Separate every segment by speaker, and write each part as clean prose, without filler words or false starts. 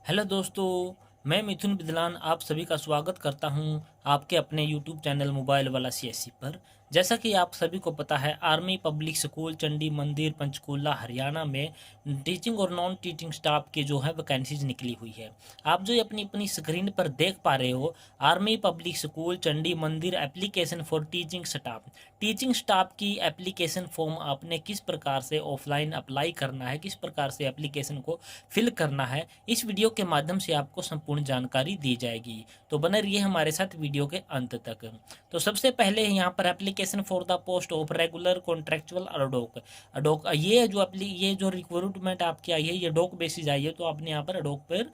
Speaker 1: Hello दोस्तों, मैं मिथुन बिदलान आप सभी का स्वागत करता हूं आपके अपने यूट्यूब चैनल मोबाइल वाला सीएससी पर। जैसा कि आप सभी को पता है, आर्मी पब्लिक स्कूल चंडी मंदिर पंचकूला हरियाणा में टीचिंग और नॉन टीचिंग स्टाफ की जो है वैकेंसीज निकली हुई है। आप जो अपनी अपनी स्क्रीन पर देख पा रहे हो, आर्मी पब्लिक स्कूल चंडी मंदिर एप्लीकेशन फॉर टीचिंग स्टाफ की एप्लीकेशन फॉर्म आपने किस प्रकार से ऑफलाइन अप्लाई करना है, किस प्रकार से एप्लीकेशन को फिल करना है, इस वीडियो के माध्यम से आपको संपूर्ण जानकारी दी जाएगी। तो बने रहिए हमारे साथ वीडियो के अंत तक। तो सबसे पहले यहाँ पर application for the post of regular contractual ad hoc ad hoc ये जो रिक्रूटमेंट आपकी आई है, ये डोक बेसिस आई है, तो आपने यहाँ पर अडोक पर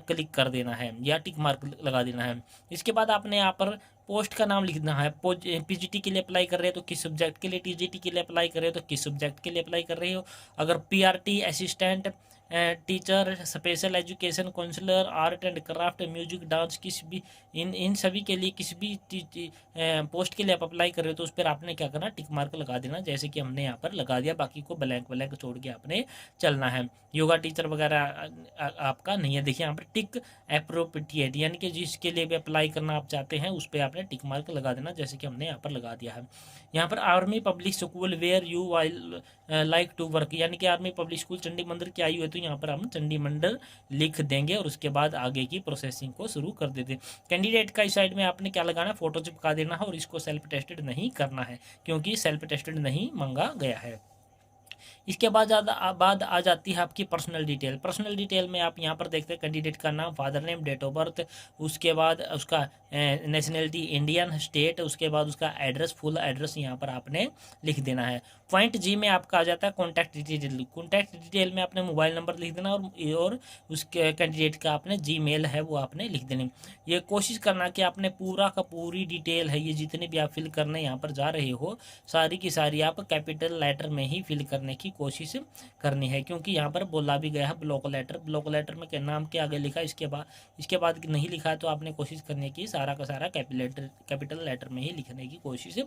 Speaker 1: क्लिक कर देना है या टिक मार्क लगा देना है। इसके बाद आपने यहाँ पर पोस्ट का नाम लिखना है। पीजीटी के लिए अप्लाई कर रहे हो तो किस सब्जेक्ट के लिए, टीजीटी के लिए अप्लाई कर रहे हो तो किस सब्जेक्ट के लिए अप्लाई कर रहे हो। अगर PRT assistant teacher, special education counsellor, art and craft, music, dance, किसी भी इन सभी के लिए किसी भी पोस्ट के लिए आप अप्लाई कर रहे हो तो उस पर आपने क्या करना, टिक मार्क लगा देना, जैसे कि हमने यहाँ पर लगा दिया। बाकी को ब्लैंक ब्लैंक छोड़ के आपने चलना है। योगा टीचर वगैरह आपका नहीं है। देखिए यहाँ पर टिक अप्रोप्रिएट, यानी कि जिसके लिए भी अप्लाई करना आप चाहते हैं उस पर आपने टिक मार्क लगा देना, जैसे कि हमने यहाँ पर लगा दिया है। यहाँ पर army public school where you while like to work, यानी कि आर्मी पब्लिक स्कूल चंडी मंदिर की आई हुई है, तो यहाँ पर हम चंडी मंदिर लिख देंगे और उसके बाद आगे की प्रोसेसिंग को शुरू कर देते हैं। कैंडिडेट का इस साइड में आपने क्या लगाना है, फोटो चिपका देना है और इसको सेल्फ टेस्टेड नहीं करना है, क्योंकि सेल्फ टेस्टेड नहीं मांगा गया है। इसके बाद आ जाती है आपकी पर्सनल डिटेल। पर्सनल डिटेल में आप यहाँ पर देखते हैं कैंडिडेट का नाम, father name, date of birth, उसके बाद उसका नेशनलिटी इंडियन, स्टेट, उसके बाद उसका एड्रेस, फुल एड्रेस यहाँ पर आपने लिख देना है। पॉइंट जी में आपका आ जाता है कॉन्टैक्ट डिटेल। कॉन्टैक्ट डिटेल में आपने मोबाइल नंबर लिख देना और उसके कैंडिडेट का आपने जीमेल है वो आपने लिख देनी। ये कोशिश करना कि आपने पूरा का पूरी डिटेल है, ये जितने भी आप फिल करने यहाँ पर जा रहे हो, सारी की सारी आप कैपिटल लेटर में ही फिल करने की कोशिश करनी है, क्योंकि यहाँ पर बोला भी गया है ब्लॉक लेटर। ब्लॉक लेटर में के नाम के आगे लिखा, इसके बाद नहीं लिखा है तो आपने कोशिश करने की सारा का सारा कैपिटल लेटर में ही लिखने की कोशिश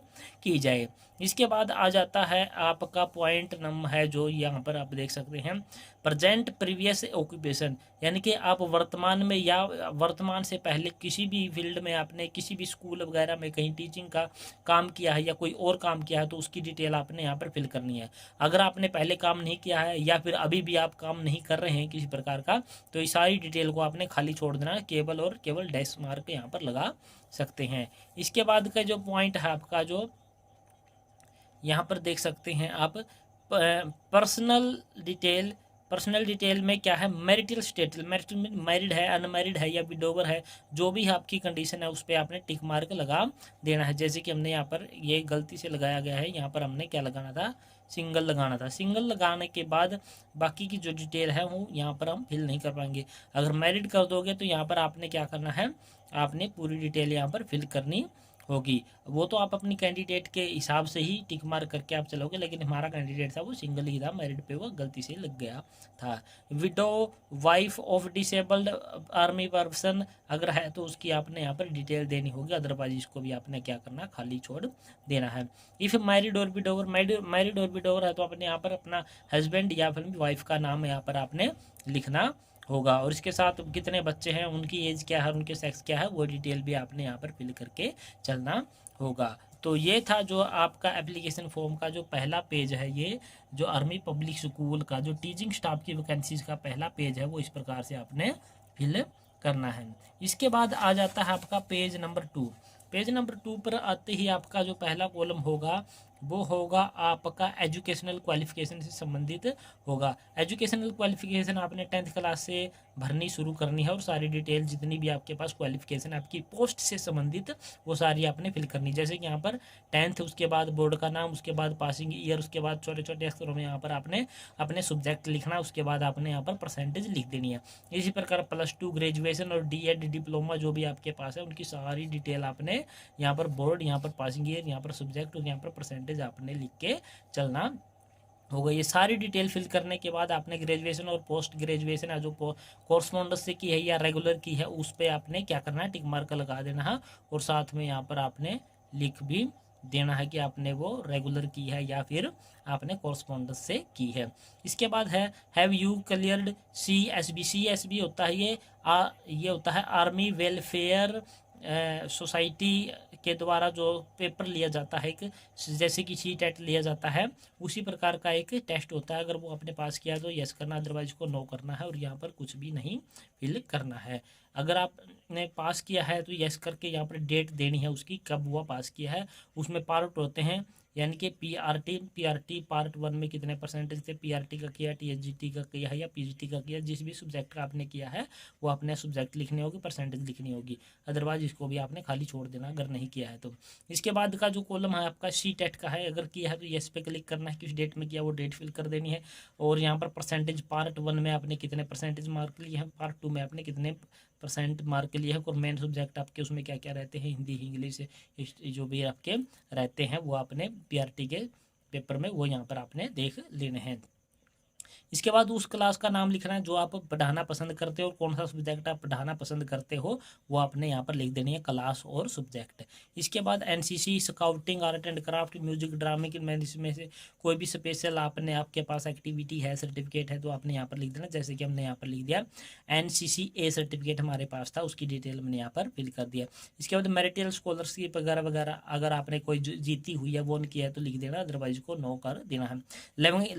Speaker 1: की जाए। इसके बाद आ जाता है आपका पॉइंट नंबर है, जो यहाँ पर आप देख सकते हैं, प्रेजेंट प्रीवियस ऑक्यूपेशन, यानी कि आप वर्तमान में या वर्तमान से पहले किसी भी फील्ड में आपने किसी भी स्कूल वगैरह में कहीं टीचिंग का काम किया है या कोई और काम किया है तो उसकी डिटेल आपने यहाँ पर फिल करनी है। अगर आपने पहले काम नहीं किया है या फिर अभी भी आप काम नहीं कर रहे हैं किसी प्रकार का, तो ये सारी डिटेल को आपने खाली छोड़ देना है, केवल और केवल डैश मार्क यहाँ पर लगा सकते हैं। इसके बाद का जो पॉइंट है आपका, जो यहाँ पर देख सकते हैं आप, पर्सनल डिटेल में क्या है, मैरिटल स्टेटस, मैरिड है, अनमैरिड है या विडोवर है, जो भी आपकी कंडीशन है उस पर आपने टिक मार्क लगा देना है। जैसे कि हमने यहाँ पर ये गलती से लगाया गया है, यहाँ पर हमने क्या लगाना था, सिंगल लगाना था। सिंगल लगाने के बाद बाकी की जो डिटेल है वो यहाँ पर हम फिल नहीं कर पाएंगे। अगर मैरिड कर दोगे तो यहाँ पर आपने क्या करना है, आपने पूरी डिटेल यहाँ पर फिल करनी होगी। वो तो आप अपनी कैंडिडेट के हिसाब से ही टिक मार्क करके आप चलोगे, लेकिन हमारा कैंडिडेट था वो सिंगल ही था, मैरिड पे वो गलती से लग गया था। Window, wife of disabled army person अगर है तो उसकी आपने यहाँ पर डिटेल देनी होगी, अदरवाइज इसको भी आपने क्या करना, खाली छोड़ देना है। इफ मैरिड और विडोवर, मैरिड और विडोवर है तो आपने यहाँ पर अपना हस्बैंड या फिर वाइफ का नाम यहाँ पर आपने लिखना होगा, और इसके साथ कितने बच्चे हैं, उनकी एज क्या है, उनके सेक्स क्या है, वो डिटेल भी आपने यहाँ पर फिल करके चलना होगा। तो ये था जो आपका एप्लीकेशन फॉर्म का जो पहला पेज है, ये जो आर्मी पब्लिक स्कूल का जो टीचिंग स्टाफ की वैकेंसीज का पहला पेज है, वो इस प्रकार से आपने फिल करना है। इसके बाद आ जाता है आपका पेज नंबर 2। पेज नंबर 2 पर आते ही आपका जो पहला कॉलम होगा वो होगा आपका एजुकेशनल क्वालिफिकेशन से संबंधित होगा। एजुकेशनल क्वालिफिकेशन आपने 10th क्लास से भरनी शुरू करनी है और सारी डिटेल जितनी भी आपके पास क्वालिफिकेशन आपकी पोस्ट से संबंधित वो सारी आपने फिल करनी। जैसे कि यहाँ पर 10th, उसके बाद बोर्ड का नाम, उसके बाद पासिंग ईयर, उसके बाद छोटे छोटे अक्षरों में यहाँ पर आपने अपने सब्जेक्ट लिखना, उसके बाद आपने यहाँ पर परसेंटेज लिख देनी है। इसी प्रकार +2, ग्रेजुएशन और डीएड, डिप्लोमा जो भी आपके पास है उनकी सारी डिटेल आपने यहाँ पर बोर्ड, यहाँ पर पासिंग ईयर, यहाँ पर सब्जेक्ट और यहाँ पर परसेंटेज आपने लिख के चलना होगा। ये सारी डिटेल फिल करने के बाद आपने ग्रेजुएशन और पोस्ट ग्रेजुएशन है जो कोर्सपोंडेंस से की है या रेगुलर की है उस पर आपने क्या करना है, टिक मार्क लगा देना है, और साथ में यहाँ पर आपने लिख भी देना है कि आपने वो रेगुलर की है या फिर आपने कॉरस्पॉन्डेंस से की है। इसके बाद है have you cleared CSB। CSB होता है ये होता है आर्मी वेलफेयर सोसाइटी के द्वारा जो पेपर लिया जाता है, एक जैसे कि सी-टेट लिया जाता है उसी प्रकार का एक टेस्ट होता है। अगर वो आपने पास किया तो यस करना, अदरवाइज को नो करना है और यहाँ पर कुछ भी नहीं फिल करना है। अगर आपने पास किया है तो यस करके यहाँ पर डेट देनी है उसकी, कब हुआ पास किया है। उसमें पार्ट होते हैं, यानी कि पीआरटी पार्ट 1 में कितने परसेंटेज थे, पीआरटी का किया, टीएचजीटी का किया है या पीजीटी का किया, जिस भी सब्जेक्ट का आपने किया है वो आपने सब्जेक्ट लिखनी होगी, परसेंटेज लिखनी होगी। अदरवाइज इसको भी आपने खाली छोड़ देना अगर नहीं किया है तो। इसके बाद का जो कॉलम है आपका सी-टेट का है, अगर किया है तो यस पे क्लिक करना है, किस डेट में किया वो डेट फिल कर देनी है। और यहाँ पर परसेंटेज पार्ट 1 में आपने कितने परसेंटेज मार्क लिए हैं, पार्ट 2 में आपने कितने % मार्क लिए हैं, और मेन सब्जेक्ट आपके उसमें क्या क्या रहते हैं, हिंदी इंग्लिश जो भी आपके रहते हैं वो आपने पीआरटी के पेपर में वो यहाँ पर आपने देख लेने हैं। इसके बाद उस क्लास का नाम लिखना है जो आप पढ़ाना पसंद करते हो, और कौन सा सब्जेक्ट आप पढ़ाना पसंद करते हो वो आपने यहाँ पर लिख देनी है, क्लास और सब्जेक्ट। इसके बाद NCC, scouting, art and craft, music, ड्रामे की में इसमें से कोई भी स्पेशल आपने आपके पास एक्टिविटी है, सर्टिफिकेट है तो आपने यहाँ पर लिख देना। जैसे कि हमने यहाँ पर लिख दिया NCC A सर्टिफिकेट हमारे पास था, उसकी डिटेल मैंने यहाँ पर फिल कर दिया। इसके बाद मैरिटल स्कॉलरशिप वगैरह वगैरह अगर आपने कोई जीती हुई है वो किया है तो लिख देना, अदरवाइज को नो कर देना है।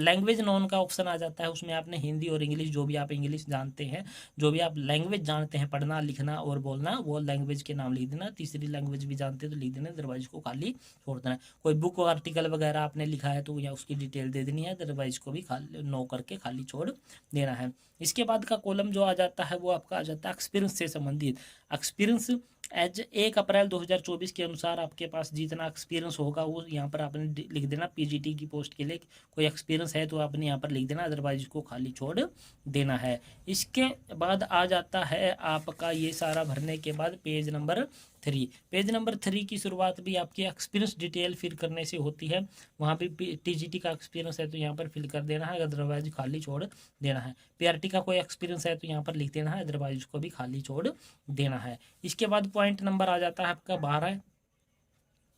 Speaker 1: लैंग्वेज नॉन का ऑप्शन आ जाता है, उसमें आपने हिंदी और इंग्लिश, जो भी आप इंग्लिश जानते हैं, जो भी आप लैंग्वेज जानते हैं पढ़ना लिखना और बोलना, वो लैंग्वेज के नाम लिख देना। तीसरी लैंग्वेज भी जानते हैं तो लिख देना, अदरवाइज को खाली छोड़ देना। कोई बुक आर्टिकल वगैरह आपने लिखा है तो या उसकी डिटेल दे देनी है, अदरवाइज को भी खाली नो करके खाली छोड़ देना है। इसके बाद का कॉलम जो आ जाता है वो आपका आ जाता है एक्सपीरियंस से संबंधित। एक्सपीरियंस एज 1 अप्रैल 2024 के अनुसार आपके पास जितना एक्सपीरियंस होगा वो यहाँ पर आपने लिख देना। पीजीटी की पोस्ट के लिए कोई एक्सपीरियंस है तो आपने यहाँ पर लिख देना, अदरवाइज को खाली छोड़ देना है। इसके बाद आ जाता है आपका ये सारा भरने के बाद पेज नंबर 3। पेज नंबर 3 की शुरुआत भी आपकी एक्सपीरियंस डिटेल फिल करने से होती है। वहाँ पे टीजीटी का एक्सपीरियंस है तो यहाँ पर फिल कर देना है, अदरवाइज खाली छोड़ देना है। पीआरटी का कोई एक्सपीरियंस है तो यहाँ पर लिख देना है, अदरवाइज को भी खाली छोड़ देना है। इसके बाद पॉइंट नंबर आ जाता है आपका 12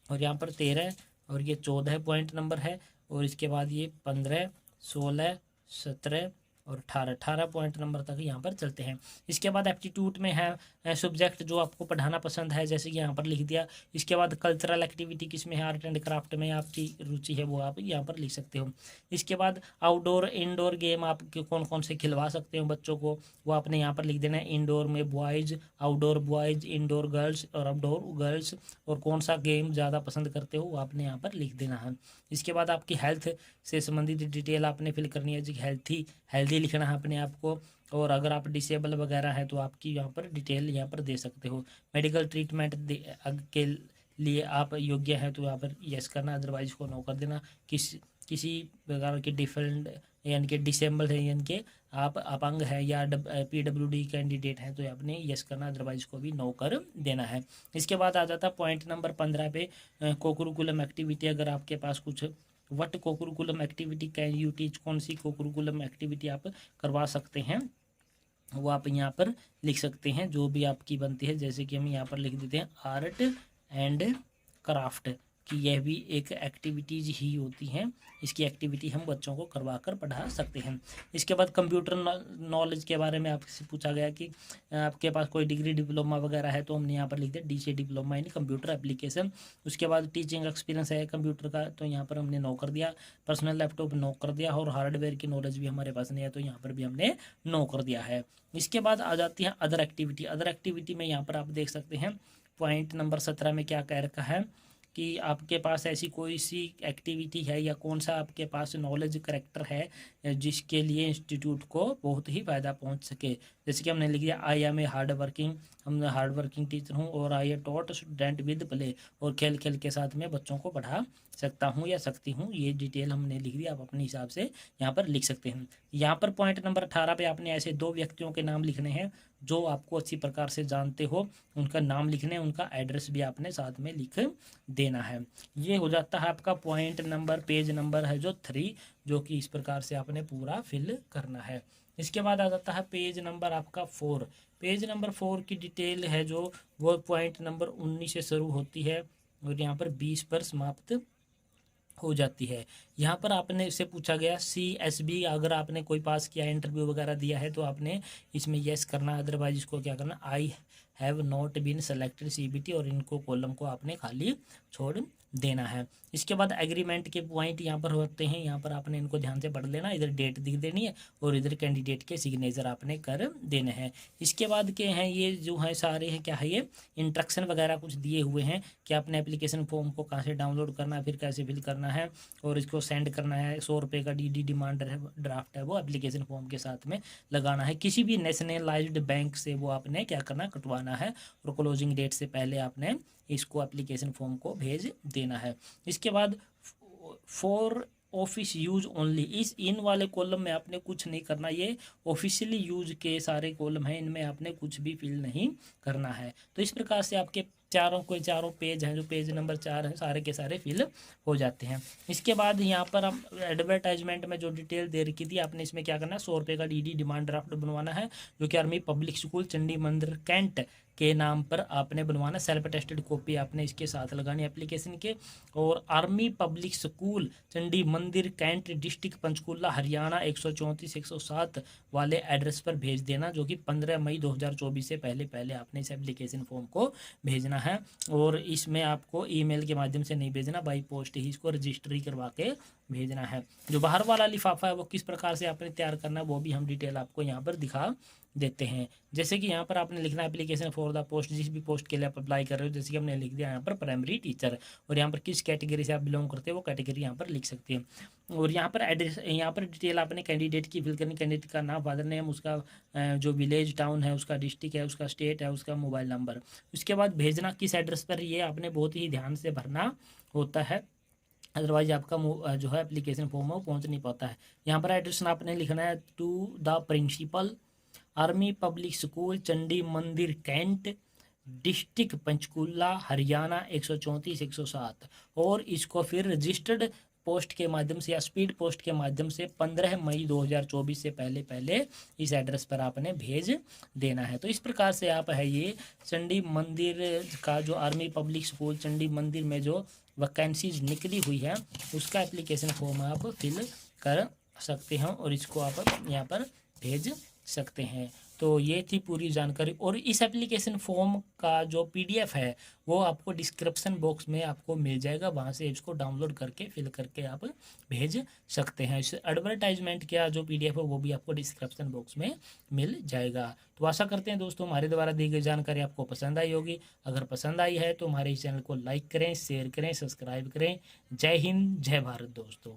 Speaker 1: और यहाँ पर 13 और ये 14 पॉइंट नंबर है, और इसके बाद ये 15, 16, 17 और 18 पॉइंट नंबर तक यहाँ पर चलते हैं। इसके बाद एप्टीट्यूड में है सब्जेक्ट जो आपको पढ़ाना पसंद है, जैसे कि यहाँ पर लिख दिया। इसके बाद कल्चरल एक्टिविटी किस में है, आर्ट एंड क्राफ्ट में आपकी रुचि है वो आप यहाँ पर लिख सकते हो। इसके बाद आउटडोर इंडोर गेम आप कौन कौन से खिलवा सकते हो बच्चों को वो आपने यहाँ पर लिख देना है। इंडोर में boys, outdoor boys, indoor girls और आउटडोर गर्ल्स, और कौन सा गेम ज़्यादा पसंद करते हो वो आपने यहाँ पर लिख देना है। इसके बाद आपकी हेल्थ से संबंधित डिटेल आपने फिल करनी है जी, हेल्थी लिखना है अपने आप को। और अगर आप डिसेबल वगैरह है तो आपकी यहाँ पर डिटेल यहाँ पर दे सकते हो। मेडिकल ट्रीटमेंट के लिए आप योग्य है तो यहाँ पर यस करना, अदरवाइज को नो कर देना। किसी प्रकार के डिफरेंट यानी कि डिसेबल है, यानी कि आप अपंग है या PWD कैंडिडेट है तो आपने यस करना, अदरवाइज को भी नो कर देना है। इसके बाद आ जाता है पॉइंट नंबर 15 पे कोकुरिकुलम एक्टिविटी। अगर आपके पास कुछ what cocurriculum activity can you teach, कौन सी कोकुरिकुलम एक्टिविटी आप करवा सकते हैं वो आप यहाँ पर लिख सकते हैं, जो भी आपकी बनती है। जैसे कि हम यहाँ पर लिख देते हैं आर्ट एंड क्राफ्ट कि यह भी एक एक्टिविटीज़ ही होती हैं, इसकी एक्टिविटी हम बच्चों को करवा कर पढ़ा सकते हैं। इसके बाद कंप्यूटर नॉलेज के बारे में आपसे पूछा गया कि आपके पास कोई डिग्री डिप्लोमा वगैरह है तो हमने यहाँ पर लिख दिया DC diploma in computer application. उसके बाद टीचिंग एक्सपीरियंस है कंप्यूटर का तो यहाँ पर हमने नो कर दिया। पर्सनल लैपटॉप नो कर दिया, और हार्डवेयर की नॉलेज भी हमारे पास नहीं है तो यहाँ पर भी हमने नो कर दिया है। इसके बाद आ जाती है अदर एक्टिविटी। अदर एक्टिविटी में यहाँ पर आप देख सकते हैं पॉइंट नंबर 17 में क्या कह रखा है कि आपके पास ऐसी कोई सी एक्टिविटी है या कौन सा आपके पास नॉलेज करेक्टर है जिसके लिए इंस्टीट्यूट को बहुत ही फ़ायदा पहुंच सके। जैसे कि हमने लिख दिया I am a hard working teacher हूं और I a taught student with play, और खेल खेल के साथ में बच्चों को पढ़ा सकता हूं या सकती हूं। ये डिटेल हमने लिख दी, आप अपने हिसाब से यहाँ पर लिख सकते हैं। यहाँ पर पॉइंट नंबर 18 पे आपने ऐसे 2 व्यक्तियों के नाम लिखने हैं जो आपको अच्छी प्रकार से जानते हो, उनका नाम लिखने, उनका एड्रेस भी आपने साथ में लिख देना है। ये हो जाता है आपका पॉइंट नंबर, पेज नंबर है जो 3, जो कि इस प्रकार से आपने पूरा फिल करना है। इसके बाद आ जाता है पेज नंबर आपका 4। पेज नंबर 4 की डिटेल है जो वो पॉइंट नंबर 19 से शुरू होती है और यहाँ पर 20 पर समाप्त हो जाती है। यहाँ पर आपने इससे पूछा गया CSB, अगर आपने कोई पास किया इंटरव्यू वगैरह दिया है तो आपने इसमें यस करना, अदरवाइज इसको क्या करना, I have not been selected CBT, और इनको कॉलम को आपने खाली छोड़ देना है। इसके बाद एग्रीमेंट के पॉइंट यहाँ पर होते हैं, यहाँ पर आपने इनको ध्यान से पढ़ लेना, इधर डेट दिख देनी है और इधर कैंडिडेट के सिग्नेचर आपने कर देने हैं। इसके बाद के हैं ये जो है सारे हैं क्या है, ये इंस्ट्रक्शन वगैरह कुछ दिए हुए हैं कि आपने एप्लीकेशन फॉर्म को कहाँ से डाउनलोड करना है, फिर कैसे फिल करना है और इसको सेंड करना है। 100 रुपये का DD डिमांड ड्राफ्ट है वो एप्लीकेशन फॉर्म के साथ में लगाना है। किसी भी नेशनलाइज्ड बैंक से वो आपने क्या करना, कटवाना है, और क्लोजिंग डेट से पहले आपने इसको एप्लीकेशन फॉर्म को भेज देना है। इसके बाद फॉर ऑफिस यूज ओनली, इस इन वाले कॉलम में आपने कुछ नहीं करना, ये ऑफिशियली यूज के सारे कॉलम हैं, इनमें आपने कुछ भी फिल नहीं करना है। तो इस प्रकार से आपके चारों पेज हैं, जो पेज नंबर 4 है, सारे के सारे फिल हो जाते हैं। इसके बाद यहाँ पर हम एडवर्टाइजमेंट में जो डिटेल दे रखी थी, आपने इसमें क्या करना है, 100 रुपये का DD डिमांड ड्राफ्ट बनवाना है, जो कि army public school Chandi Mandir cantt के नाम पर आपने बनवाना। सेल्फ अटेस्टेड कॉपी आपने इसके साथ लगानी एप्लीकेशन के। और army public school Chandi Mandir cantt district Panchkula Haryana 134-107 वाले एड्रेस पर भेज देना, जो कि 15 मई 2024 से पहले पहले आपने इस एप्लीकेशन फॉर्म को भेजना है। और इसमें आपको ईमेल के माध्यम से नहीं भेजना, बाई पोस्ट ही इसको रजिस्ट्री करवा के भेजना है। जो बाहर वाला लिफाफा है वो किस प्रकार से आपने तैयार करना है वो भी हम डिटेल आपको यहाँ पर दिखा देते हैं। जैसे कि यहाँ पर आपने लिखना है एप्लीकेशन फॉर द पोस्ट, जिस भी पोस्ट के लिए आप अप्लाई कर रहे हो, जैसे कि हमने लिख दिया यहाँ पर प्राइमरी टीचर, और यहाँ पर किस कैटेगरी से आप बिलोंग करते हो वो कैटेगरी यहाँ पर लिख सकते हैं। और यहाँ पर एड्रेस, यहाँ पर डिटेल आपने कैंडिडेट की फिल करनी, कैंडिडेट का नाम, फादर नेम, उसका जो विलेज टाउन है, उसका डिस्ट्रिक्ट है, उसका स्टेट है, उसका मोबाइल नंबर। उसके बाद भेजना किस एड्रेस पर, ये आपने बहुत ही ध्यान से भरना होता है, अदरवाइज आपका जो है एप्लीकेशन फॉर्म है वो पहुँच नहीं पाता है। यहाँ पर एड्रेस आपने लिखना है to the principal army public school Chandi Mandir cantt district Panchkula Haryana 134-107, और इसको फिर रजिस्टर्ड पोस्ट के माध्यम से या स्पीड पोस्ट के माध्यम से 15 मई 2024 से पहले पहले इस एड्रेस पर आपने भेज देना है। तो इस प्रकार से आप है ये चंडी मंदिर का जो आर्मी पब्लिक स्कूल चंडी मंदिर में जो वैकेंसीज निकली हुई है उसका एप्लीकेशन फॉर्म आप फिल कर सकते हैं और इसको आप यहाँ पर भेज सकते हैं। तो ये थी पूरी जानकारी। और इस एप्लीकेशन फॉर्म का जो PDF है वो आपको डिस्क्रिप्शन बॉक्स में आपको मिल जाएगा, वहाँ से इसको डाउनलोड करके फिल करके आप भेज सकते हैं। इस एडवर्टाइजमेंट का जो PDF है वो भी आपको डिस्क्रिप्शन बॉक्स में मिल जाएगा। तो आशा करते हैं दोस्तों हमारे द्वारा दी गई जानकारी आपको पसंद आई होगी। अगर पसंद आई है तो हमारे इस चैनल को लाइक करें, शेयर करें, सब्सक्राइब करें। जय हिंद, जय भारत दोस्तों।